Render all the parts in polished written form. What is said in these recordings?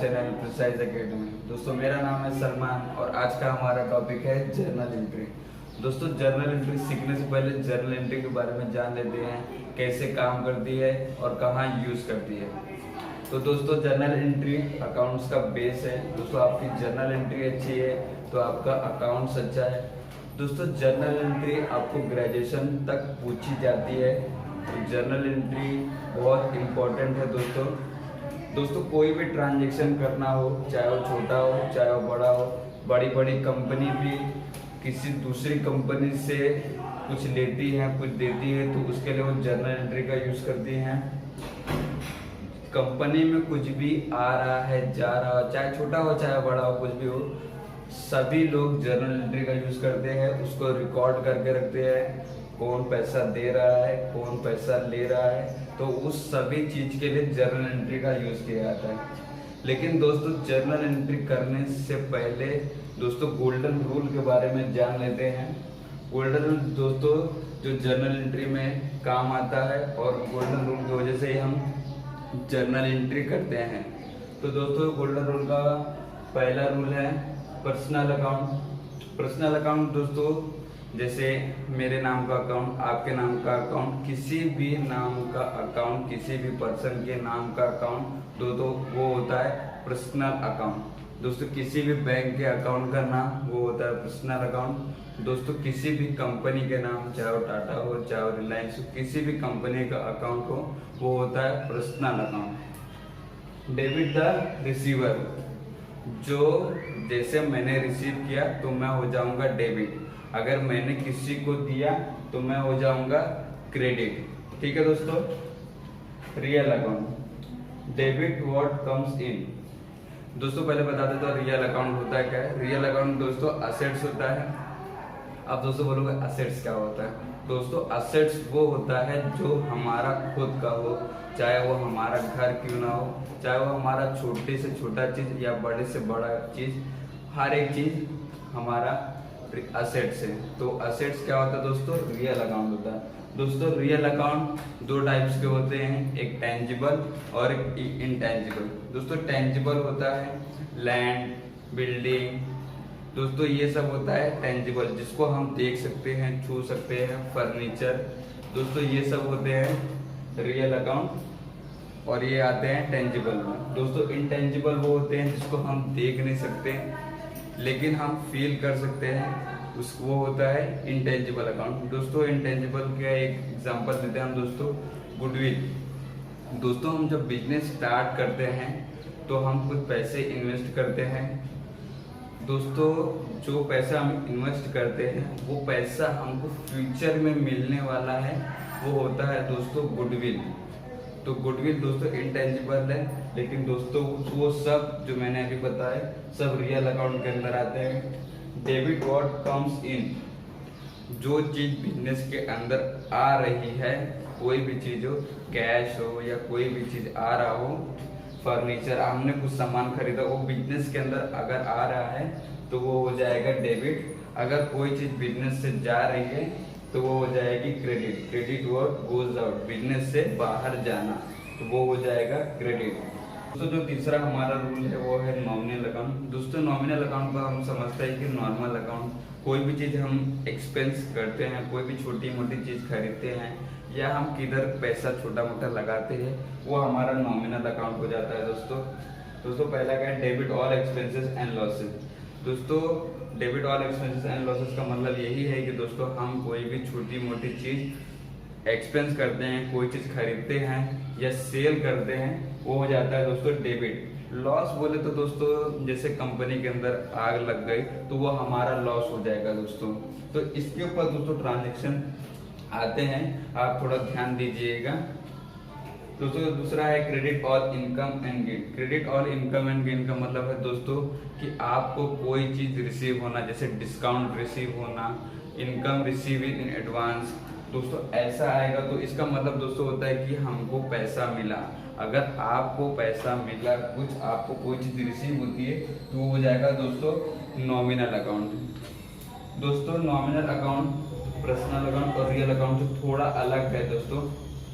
Channel precise academy. दोस्तों मेरा नाम है सलमान और आज का हमारा टॉपिक है जर्नल एंट्री। दोस्तों जर्नल एंट्री सीखने से पहले जर्नल एंट्री के बारे में जान लेते हैं, कैसे काम करती है और कहाँ यूज़ करती है। तो दोस्तों जर्नल एंट्री अकाउंट्स का बेस है। दोस्तों आपकी जर्नल एंट्री अच्छी है तो आपका अकाउंट्स अच्छा है। दोस्तों जर्नल एंट्री आपको ग्रेजुएशन तक पूछी जाती है, तो जर्नल एंट्री बहुत इम्पोर्टेंट है। दोस्तों कोई भी ट्रांजैक्शन करना हो, चाहे वो छोटा हो चाहे वो बड़ा हो, बड़ी बड़ी कंपनी भी किसी दूसरी कंपनी से कुछ लेती है कुछ देती है तो उसके लिए वो जर्नल एंट्री का यूज़ करती हैं। कंपनी में कुछ भी आ रहा है जा रहा हो, चाहे छोटा हो चाहे बड़ा हो, कुछ भी हो, सभी लोग जर्नल एंट्री का यूज़ करते हैं। उसको रिकॉर्ड करके रखते हैं, कौन पैसा दे रहा है कौन पैसा ले रहा है, तो उस सभी चीज़ के लिए जर्नल एंट्री का यूज़ किया जाता है। लेकिन दोस्तों जर्नल एंट्री करने से पहले दोस्तों गोल्डन रूल के बारे में जान लेते हैं। गोल्डन रूल दोस्तों जो जर्नल एंट्री में काम आता है और गोल्डन रूल की वजह से ही हम जर्नल एंट्री करते हैं। तो दोस्तों गोल्डन रूल का पहला रूल है पर्सनल अकाउंट। पर्सनल अकाउंट दोस्तों जैसे मेरे नाम का अकाउंट, आपके नाम का अकाउंट, किसी भी नाम का अकाउंट, किसी भी पर्सन के नाम का अकाउंट तो वो होता है पर्सनल अकाउंट। दोस्तों किसी भी बैंक के अकाउंट का नाम वो होता है पर्सनल अकाउंट। दोस्तों किसी भी कंपनी के नाम, चाहे वो टाटा हो चाहे वो रिलायंस हो, किसी भी कंपनी का अकाउंट हो वो होता है personal account. Debit the receiver, जो जैसे मैंने रिसीव किया तो मैं हो जाऊंगा डेबिट, अगर मैंने किसी को दिया तो मैं हो जाऊंगा क्रेडिट। ठीक है दोस्तों। Real account, debit what comes in. दोस्तों पहले बता देता हूँ रियल अकाउंट होता क्या है। रियल अकाउंट दोस्तों असेट्स होता है। अब दोस्तों बोलोगे असेट्स क्या होता है। दोस्तों असेट्स वो होता है जो हमारा खुद का हो, चाहे वो हमारा घर क्यों ना हो, चाहे वो हमारा छोटे से छोटा चीज या बड़े से बड़ा चीज, हर एक चीज हमारा असेट्स है। तो असेट्स क्या होता है दोस्तों, रियल अकाउंट होता है। दोस्तों रियल अकाउंट दो टाइप्स के होते हैं, एक टेंजिबल और एक इनटेंजिबल। दोस्तों टेंजिबल होता है लैंड, बिल्डिंग, दोस्तों ये सब होता है टेंजिबल, जिसको हम देख सकते हैं छू सकते हैं, फर्नीचर, दोस्तों ये सब होते हैं रियल अकाउंट और ये आते हैं टेंजिबल में। दोस्तों इनटेंजिबल वो होते हैं जिसको हम देख नहीं सकते लेकिन हम फील कर सकते हैं, उसको वो होता है इंटेंजिबल अकाउंट। दोस्तों इंटेंजिबल का एक एग्जांपल देते हैं हम दोस्तों, गुडविल। दोस्तों हम जब बिजनेस स्टार्ट करते हैं तो हम कुछ पैसे इन्वेस्ट करते हैं। दोस्तों जो पैसा हम इन्वेस्ट करते हैं वो पैसा हमको फ्यूचर में मिलने वाला है, वो होता है दोस्तों गुडविल। तो गुडविल दोस्तों इंटेंजिबल है, लेकिन दोस्तों वो सब जो मैंने अभी बताया सब रियल अकाउंट के अंदर आते हैं। डेबिट व्हाट कम्स इन, जो चीज बिजनेस के अंदर आ रही है, कोई भी चीज हो, कैश हो या कोई भी चीज आ रहा हो, फर्नीचर, हमने कुछ सामान खरीदा वो बिजनेस के अंदर अगर आ रहा है तो वो हो जाएगा डेबिट। अगर कोई चीज बिजनेस से जा रही है तो वो हो जाएगी credit. Credit word goes out, business से बाहर जाना, तो वो हो जाएगा क्रेडिट। दोस्तों जो तीसरा हमारा रूल है वो है नॉमिनल अकाउंट। दोस्तों नॉमिनल अकाउंट का हम समझते हैं कि नॉर्मल अकाउंट, कोई भी चीज़ हम एक्सपेंस करते हैं, कोई भी छोटी मोटी चीज़ खरीदते हैं या हम किधर पैसा छोटा मोटा लगाते हैं, वो हमारा नॉमिनल अकाउंट हो जाता है दोस्तों पहला क्या है, debit all expenses and losses. दोस्तों debit all expenses and losses का मतलब यही है कि दोस्तों हम कोई भी छोटी मोटी चीज़ एक्सपेंस करते हैं, कोई चीज़ खरीदते हैं या सेल करते हैं, वो हो जाता है दोस्तों डेबिट। लॉस बोले तो दोस्तों जैसे कंपनी के अंदर आग लग गई तो वो हमारा लॉस हो जाएगा दोस्तों। तो इसके ऊपर दोस्तों ट्रांजैक्शन आते हैं, आप थोड़ा ध्यान दीजिएगा। दोस्तों दूसरा है credit all income and gain. Credit all income and gain का मतलब है दोस्तों कि आपको कोई चीज रिसीव होना, जैसे डिस्काउंट रिसीव होना, इनकम रिसीव इन एडवांस, दोस्तों ऐसा आएगा तो इसका मतलब दोस्तों होता है कि हमको पैसा मिला। अगर आपको पैसा मिला, कुछ आपको कोई चीज रिसीव होती है तो वो हो जाएगा दोस्तों नॉमिनल अकाउंट। दोस्तों नॉमिनल अकाउंट पर्सनल अकाउंट और रियल अकाउंट से थोड़ा अलग है दोस्तों,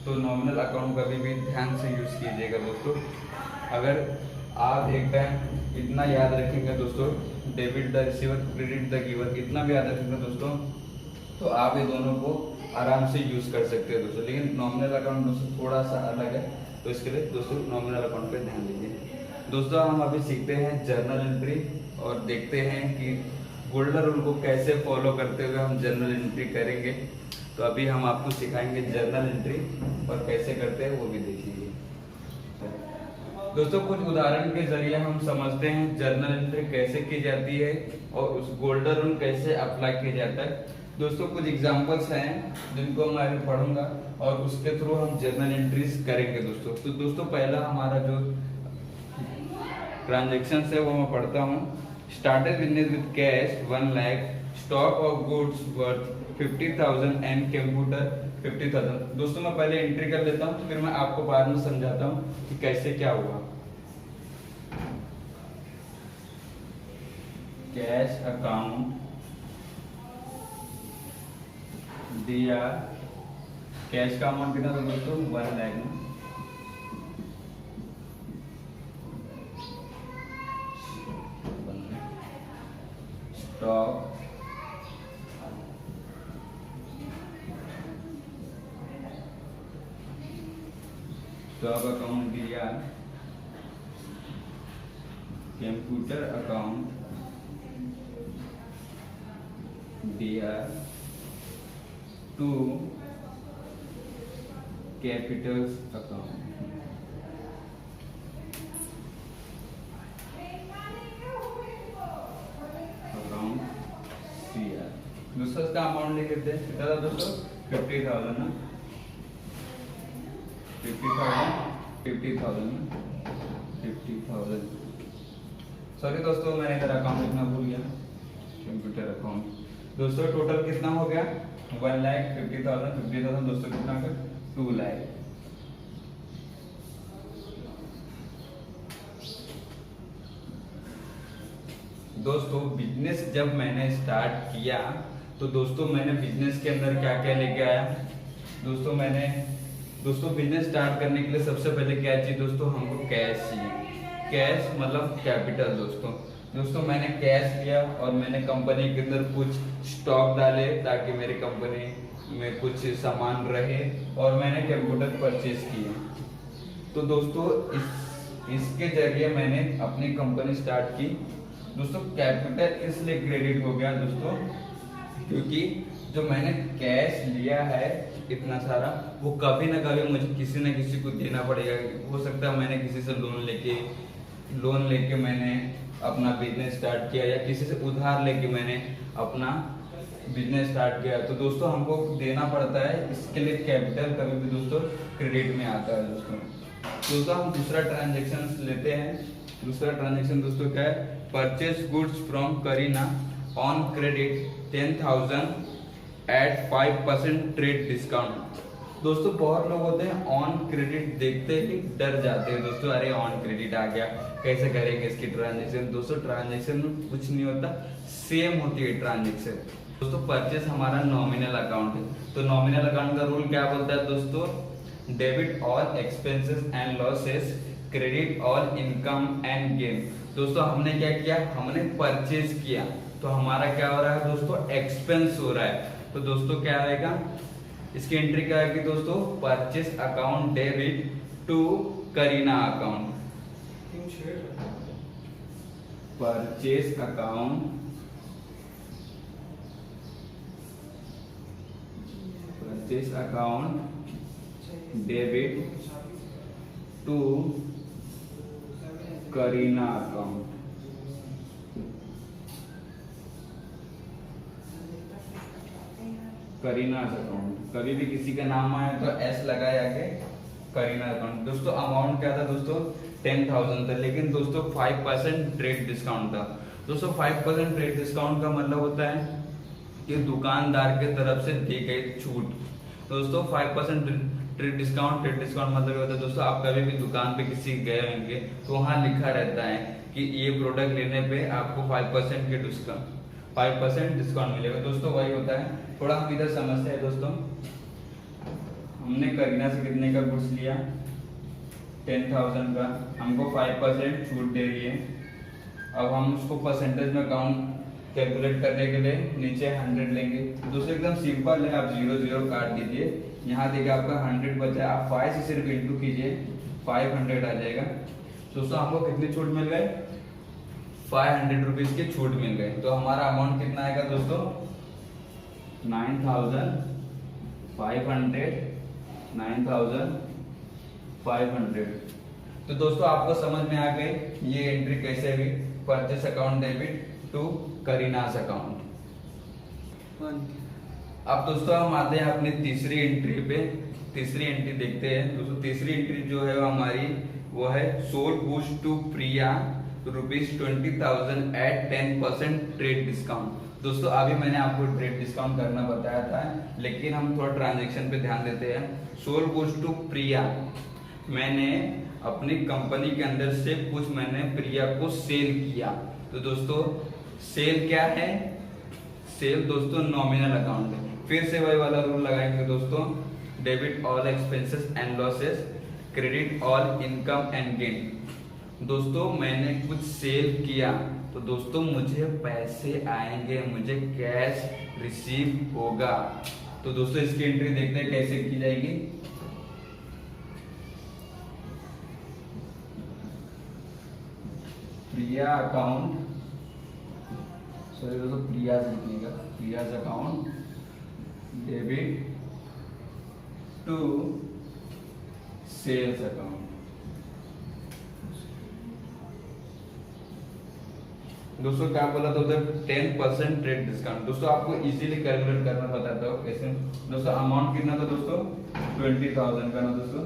तो नॉमिनल अकाउंट कभी भी ध्यान से यूज कीजिएगा दोस्तों। अगर आप एक टाइम इतना याद रखेंगे दोस्तों, debit the receiver credit the giver, इतना भी याद रखेंगे दोस्तों, तो आप ये दोनों को आराम से यूज कर सकते हैं दोस्तों। लेकिन नॉमिनल अकाउंट दोस्तों थोड़ा सा अलग है, तो इसके लिए दोस्तों नॉमिनल अकाउंट पे ध्यान दीजिए। दोस्तों हम अभी सीखते हैं जर्नल एंट्री और देखते हैं कि गोल्डन रूल को कैसे फॉलो करते हुए हम जर्नल एंट्री करेंगे। तो अभी हम आपको सिखाएंगे जर्नल एंट्री और कैसे करते हैं वो भी देखेंगे। दोस्तों कुछ उदाहरण के जरिए हम समझते हैं जर्नल एंट्री कैसे की जाती है और उस गोल्डन रूल कैसे अप्लाई किया जाता है। दोस्तों कुछ एग्जांपल्स हैं जिनको मैं अभी पढ़ूंगा और उसके थ्रू हम जर्नल एंट्रीज करेंगे दोस्तों। तो दोस्तों पहला हमारा जो ट्रांजेक्शन है वो मैं पढ़ता हूँ। Started business with cash 1 lakh, stock of goods worth 50,000 and computer 50,000। दोस्तों मैं पहले एंट्री कर लेता हूँ, फिर मैं आपको बाद में समझाता हूँ कि कैसे क्या हुआ। कैश अकाउंट दिया, कैश का अमाउंट कितना था दोस्तों 1 लाख। स्टॉक अकाउंट दिया, कंप्यूटर अकाउंट दिया टू कैपिटल्स अकाउंट। दोस्तों इसका अमाउंट लिख लेते हैं, कितना था दोस्तों 50,000 ना, 50,000 सॉरी दोस्तों मैंने इधर अकाउंट लिखना भूल गया, कंप्यूटर अकाउंट। दोस्तों टोटल कितना हो गया 1,50,000, 50,000 दोस्तों कितना फिर 2 लाख। दोस्तों बिजनेस जब मैंने स्टार्ट किया तो दोस्तों मैंने बिजनेस के अंदर क्या क्या लेके आया। दोस्तों बिजनेस स्टार्ट करने के लिए सबसे पहले क्या चाहिए दोस्तों, हमको कैश चाहिए। कैश मतलब कैपिटल दोस्तों मैंने कैश लिया और मैंने कंपनी के अंदर कुछ स्टॉक डाले ताकि मेरी कंपनी में कुछ सामान रहे, और मैंने कंप्यूटर परचेज किए। तो दोस्तों इसके जरिए मैंने अपनी कंपनी स्टार्ट की। दोस्तों कैपिटल इसलिए क्रेडिट हो गया दोस्तों क्योंकि जो मैंने कैश लिया है इतना सारा, वो कभी ना कभी मुझे किसी न किसी को देना पड़ेगा। हो सकता है मैंने किसी से लोन लेके मैंने अपना बिजनेस स्टार्ट किया, या किसी से उधार लेके मैंने अपना बिजनेस स्टार्ट किया, तो दोस्तों हमको देना पड़ता है। इसके लिए कैपिटल कभी भी दोस्तों क्रेडिट में आता है दोस्तों हम दूसरा ट्रांजेक्शन लेते हैं। दूसरा ट्रांजेक्शन दोस्तों क्या है, purchase goods from Kareena on credit 10,000 at 5% trade discount. दोस्तों बहुत लोग होते हैं ऑन क्रेडिट देखते ही डर जाते हैं दोस्तों, अरे ऑन क्रेडिट आ गया कैसे करेंगे इसकी ट्रांजेक्शन। दोस्तों ट्रांजेक्शन में कुछ नहीं होता, सेम होती है ट्रांजेक्शन। दोस्तों परचेज हमारा नॉमिनल अकाउंट है, तो नॉमिनल अकाउंट का रूल क्या बोलता है दोस्तों, debit all expenses and losses, credit all income and gain. दोस्तों हमने क्या किया, हमने परचेज किया तो हमारा क्या हो रहा है दोस्तों, एक्सपेंस हो रहा है। तो दोस्तों क्या आएगा, इसकी एंट्री क्या आएगी दोस्तों, purchase account debit to Kareena account. Purchase account debit to Kareena account. Kareena account, कभी भी किसी का नाम आए तो एस लगाए आगे, करीना अकाउंट। दोस्तों अमाउंट क्या था दोस्तों 10,000 था, लेकिन दोस्तों 5% ट्रेड डिस्काउंट था। दोस्तों 5% ट्रेड डिस्काउंट का मतलब होता है कि दुकानदार के तरफ से दी गई छूट। दोस्तों 5% ट्रेड डिस्काउंट मतलब होता है दोस्तों, आप कभी भी दुकान पे किसी गए होंगे तो वहाँ लिखा रहता है कि ये प्रोडक्ट लेने पे आपको 5% डिस्काउंट मिलेगा। दोस्तों वही होता है। थोड़ा हम इधर समझते हैं दोस्तों, हमने करीना से कितने का गुड्स लिया 10,000 का हमको 5% छूट दे रही है। अब हम उसको परसेंटेज में काउंट कैलकुलेट करने के लिए नीचे 100 लेंगे। दोस्तों एकदम सिंपल है, आप 0 0 काट दीजिए। यहाँ देखिए आपका 100 बचा है, आप 5 से सिर्फ इंटू कीजिए, 500 आ जाएगा। दोस्तों हमको कितनी छूट मिल गए? 500 रुपीज की छूट मिल गई। तो हमारा अमाउंट कितना आएगा दोस्तों? 9,500। तो दोस्तों आपको समझ में आ गई ये एंट्री कैसे हुई, purchase account debit to Kareena's account. अब दोस्तों हम आते हैं अपनी तीसरी एंट्री पे। तीसरी एंट्री देखते हैं दोस्तों। तीसरी एंट्री जो है वो हमारी वो है sold goods to Priya ₹20,000 at 10% trade discount. दोस्तों अभी मैंने आपको ट्रेड डिस्काउंट करना बताया था, लेकिन हम थोड़ा ट्रांजैक्शन पे ध्यान देते हैं। सोल्ड गुड्स टू प्रिया, मैंने अपनी कंपनी के अंदर से कुछ मैंने प्रिया को सेल किया। तो दोस्तों सेल क्या है? सेल दोस्तों नॉमिनल अकाउंट है। फिर से वही वाला रूल लगाएंगे दोस्तों, debit all expenses and losses, credit all income and gain. दोस्तों मैंने कुछ सेल किया तो दोस्तों मुझे पैसे आएंगे, मुझे कैश रिसीव होगा। तो दोस्तों इसकी एंट्री देखते हैं कैसे की जाएगी। प्रिया अकाउंट, सॉरी दोस्तों प्रिया से लिखिएगा, Priya's account debit to sales account. दोस्तों क्या बोला था उधर? 10% ट्रेड डिस्काउंट। दोस्तों आपको इजीली कैलकुलेट करना बताता हूँ कैसे। दोस्तों अमाउंट कितना था दोस्तों? 20,000 का ना दोस्तों,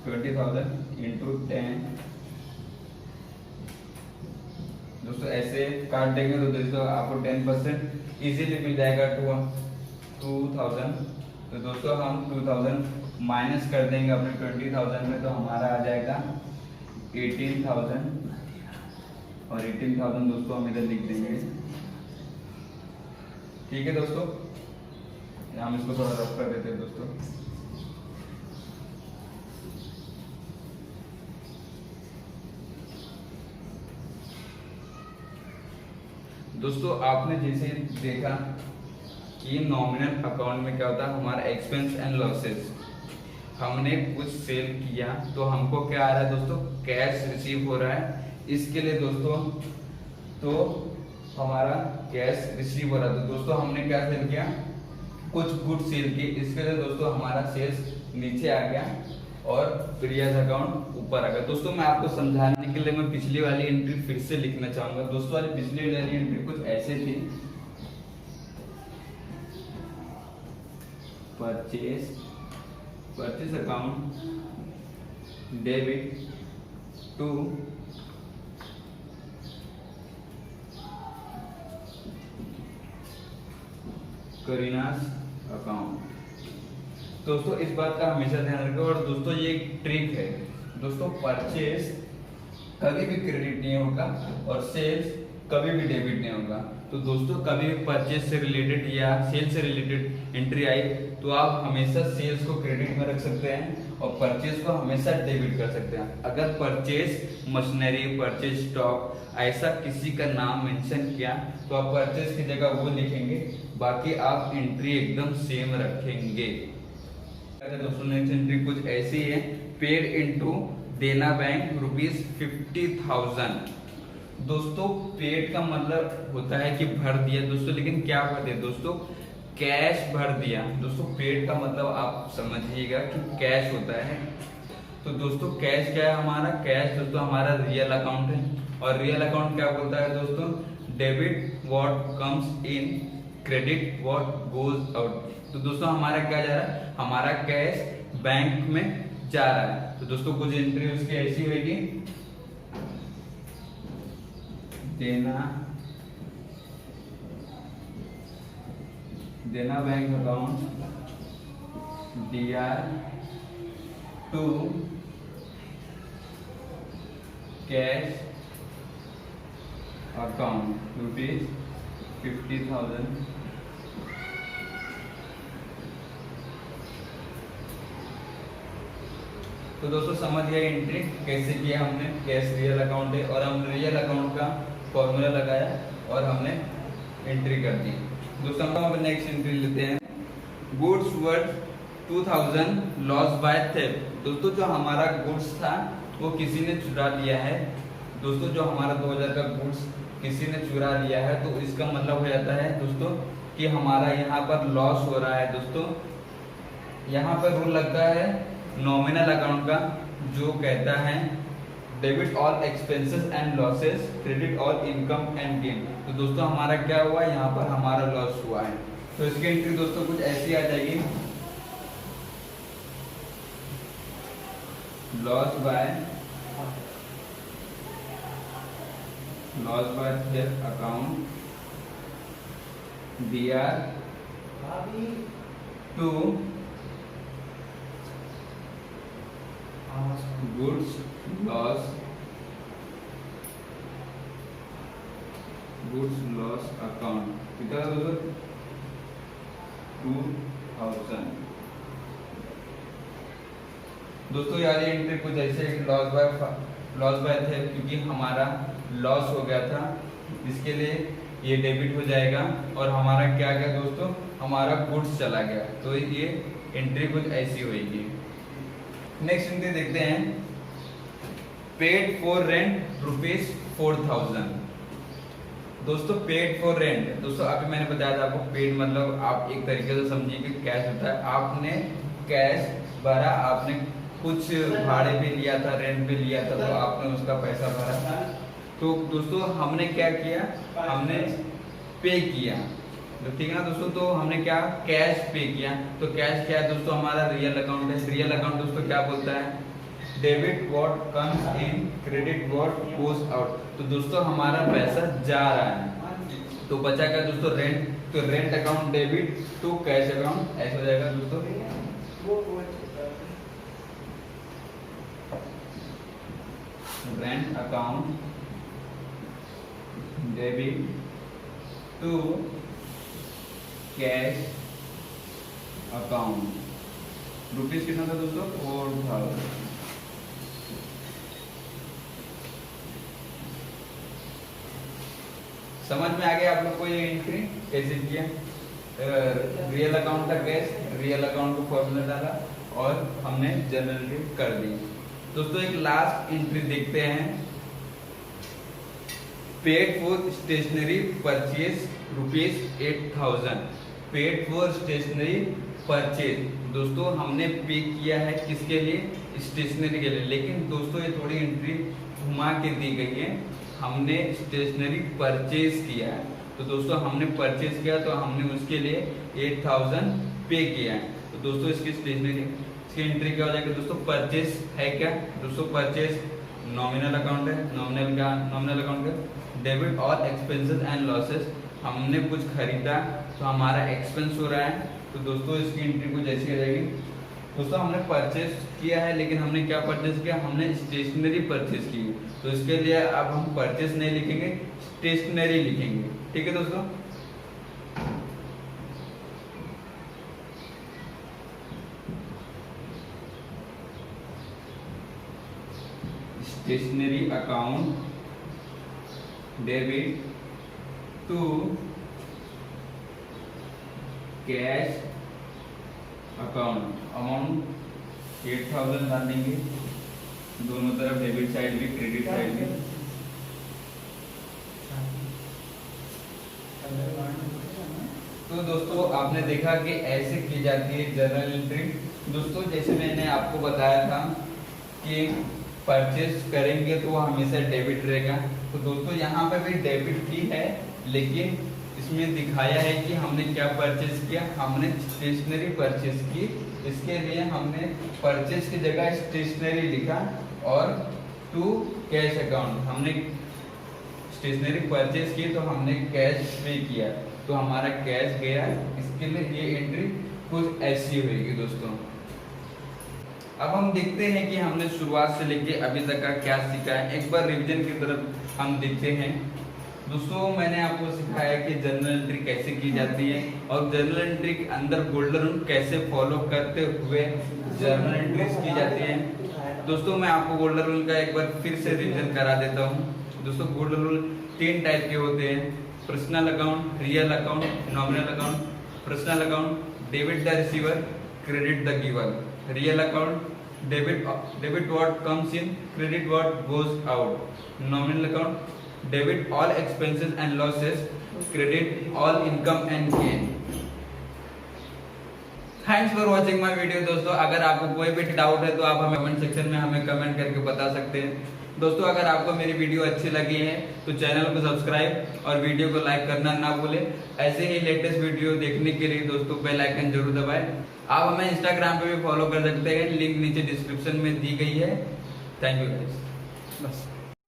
20,000 इंटू 10। दोस्तों ऐसे काट देंगे तो दोस्तों आपको 10% इजीली मिल जाएगा 2,000। तो दोस्तों हम 2,000 माइनस कर देंगे अपने 20,000 में, तो हमारा आ जाएगा 18,000। और 18,000 दोस्तों हम इधर लिख देंगे। ठीक है दोस्तों, हम इसको थोड़ा रफ कर देते हैं दोस्तों। दोस्तों आपने जैसे देखा कि नॉमिनल अकाउंट में क्या होता है, हमारा एक्सपेंस एंड लॉसेस। हमने कुछ सेल किया तो हमको क्या आ रहा है दोस्तों? कैश रिसीव हो रहा है। इसके लिए दोस्तों तो हमारा कैश रिसीव हो रहा है। तो दोस्तों हमने क्या सेल किया? कुछ गुड सेल किए। इसके लिए दोस्तों हमारा सेल्स नीचे आ गया और प्रियाज अकाउंट ऊपर आ गया। दोस्तों मैं आपको समझाने के लिए मैं पिछली वाली एंट्री फिर से लिखना चाहूंगा। दोस्तों वाली पिछली वाली एंट्री कुछ ऐसे थी, purchase account debit to Kareena's account. दोस्तों इस बात का हमेशा ध्यान रखें। और दोस्तों ये एक ट्रिक है दोस्तों, परचेस कभी भी क्रेडिट नहीं होगा और सेल्स कभी भी डेबिट नहीं होगा। तो दोस्तों कभी भी परचेस से रिलेटेड या सेल से रिलेटेड एंट्री आई तो आप हमेशा सेल्स को क्रेडिट में रख सकते हैं और परचेस को हमेशा डेबिट कर सकते हैं। अगर परचेस मशीनरी, परचेस स्टॉक ऐसा किसी का नाम मेंशन किया तो आप परचेस की जगह वो लिखेंगे, बाकी आप एंट्री एकदम सेम रखेंगे। दोस्तों नेक्स्ट एंट्री कुछ ऐसी है, पेड इनटू देना बैंक ₹50,000। दोस्तों पेड का मतलब होता है कि भर दिया दोस्तों, लेकिन क्या भर दिया दोस्तों? कैश भर दिया। दोस्तों पेड का मतलब आप समझिएगा कि कैश होता है। तो दोस्तों कैश क्या है हमारा? कैश दोस्तों हमारा रियल अकाउंट है और रियल अकाउंट क्या बोलता है दोस्तों? Debit what comes in, credit what goes out. तो दोस्तों हमारा क्या जा रहा है? हमारा कैश बैंक में जा रहा है। तो दोस्तों कुछ एंट्री उसकी ऐसी होगी, Dena bank account DR to cash account ₹50,000। तो दोस्तों समझ गए एंट्री कैसे किया हमने, कैश रियल अकाउंट है और हम रियल अकाउंट का फॉर्मूला लगाया और हमने एंट्री कर दी। दोस्तों हम नेक्स्ट एंट्री लेते हैं, goods worth 2000 loss by theft. दोस्तों जो हमारा गुड्स था वो किसी ने चुरा लिया है। दोस्तों जो हमारा 2000 का गुड्स किसी ने चुरा लिया है तो इसका मतलब हो जाता है दोस्तों कि हमारा यहाँ पर लॉस हो रहा है। दोस्तों यहाँ पर रूल लगता है नॉमिनल अकाउंट का, जो कहता है debit all expenses and losses, credit all income and gain. तो दोस्तों हमारा क्या हुआ, यहाँ पर हमारा लॉस हुआ है। तो इसकी एंट्री दोस्तों कुछ ऐसी आ जाएगी, loss by theft account BR to goods loss account कितना दोस्तों 2000। दोस्तों यार ये एंट्री कुछ ऐसे लॉस बाय थे क्योंकि हमारा लॉस हो गया था, इसके लिए ये डेबिट हो जाएगा और हमारा क्या गया दोस्तों, हमारा गुड्स चला गया। तो ये एंट्री कुछ ऐसी होगी। नेक्स्ट एंट्री देखते हैं, पेड फॉर रेंट ₹4000। दोस्तों पेड फॉर रेंट, दोस्तों अभी मैंने बताया था आपको, पेड मतलब आप एक तरीके से समझिए कि कैश होता है। आपने कैश भरा, आपने कुछ भाड़े पे लिया था, रेंट पे लिया था, तो आपने उसका पैसा भरा। तो दोस्तों हमने क्या किया, हमने पे किया, तो ठीक है ना दोस्तों। तो हमने क्या, कैश पे किया। तो कैश क्या है दोस्तों, हमारा रियल अकाउंट है। रियल अकाउंट दोस्तों क्या बोलता है, debit what comes in, credit what goes out. तो दोस्तों हमारा पैसा जा रहा है, तो बचा क्या दोस्तों, रेंट। तो rent account debit to cash account ऐसा हो जाएगा दोस्तों, rent account debit to cash account. Rupees कितना था दोस्तों, 4000। समझ में आ गया आप लोग को ये एंट्री कैसे किया। रियल अकाउंट का कैश, रियल अकाउंट को फॉर्मूला डाला और हमने जनरल एंट्री कर दी। दोस्तों एक लास्ट एंट्री देखते हैं, paid for stationery purchase ₹8000। Paid for stationery purchase, दोस्तों हमने पे किया है किसके लिए, स्टेशनरी के लिए। लेकिन दोस्तों ये थोड़ी एंट्री घुमा के दी गई है, हमने स्टेशनरी परचेज किया है। तो दोस्तों हमने परचेज किया तो हमने उसके लिए 8000 पे किया है। तो दोस्तों इसकी स्टेशनरी इसकी एंट्री क्या हो जाएगी दोस्तों, परचेज है क्या दोस्तों, परचेज नॉमिनल अकाउंट है, नॉमिनल अकाउंट है, debit all expenses and losses. हमने कुछ खरीदा तो हमारा एक्सपेंस हो रहा है, तो दोस्तों इसकी एंट्री कुछ ऐसी हो जाएगी। दोस्तों हमने परचेज किया है, लेकिन हमने क्या परचेज किया, हमने स्टेशनरी परचेज की। तो इसके लिए अब हम परचेज नहीं लिखेंगे, स्टेशनरी लिखेंगे। ठीक है दोस्तों, stationery account debit to cash account, amount 8000 डाल देंगे, दोनों तरफ डेबिट साइड भी क्रेडिट साइड भी। तो दोस्तों आपने देखा कि ऐसे की जाती है जर्नल एंट्री। दोस्तों जैसे मैंने आपको बताया था कि परचेज करेंगे तो हमेशा डेबिट रहेगा। तो दोस्तों यहाँ पे भी डेबिट की है, लेकिन इसमें दिखाया है कि हमने क्या परचेज किया, हमने स्टेशनरी परचेज की। इसके लिए हमने परचेज की जगह स्टेशनरी लिखा और टू कैश अकाउंट, हमने स्टेशनरी परचेज की तो हमने कैश पे किया, तो हमारा कैश गया। इसके लिए ये एंट्री कुछ ऐसी होगी दोस्तों। अब हम देखते हैं कि हमने शुरुआत से लेके अभी तक का क्या सीखा है। एक बार रिवीजन की तरफ हम देखते हैं। दोस्तों मैंने आपको सिखाया कि जर्नल एंट्री कैसे की जाती है और जर्नल एंट्री के अंदर गोल्डन रूल कैसे फॉलो करते हुए जर्नल एंट्रीज की जाती है। दोस्तों मैं आपको गोल्डन रूल का एक बार फिर से रिवीजन करा देता हूँ। दोस्तों गोल्डन रूल 3 टाइप के होते हैं, personal account, real account, nominal account. Personal account debit the receiver, credit the giver. Real account debit what comes in, credit what goes out. Nominal account debit all expenses and losses, credit all income and gain. Thanks for watching my video. दोस्तों अगर आपको कोई भी doubt है तो आप हमें comment section में हमें कमेंट करके बता सकते हैं। दोस्तों अगर आपको मेरी वीडियो अच्छी लगी है तो चैनल को सब्सक्राइब और वीडियो को लाइक करना ना भूलें। ऐसे ही लेटेस्ट वीडियो देखने के लिए दोस्तों बेल आइकन जरूर दबाएं। आप हमें इंस्टाग्राम पे भी फॉलो कर सकते हैं, लिंक नीचे डिस्क्रिप्शन में दी गई है। Thank you guys. बस।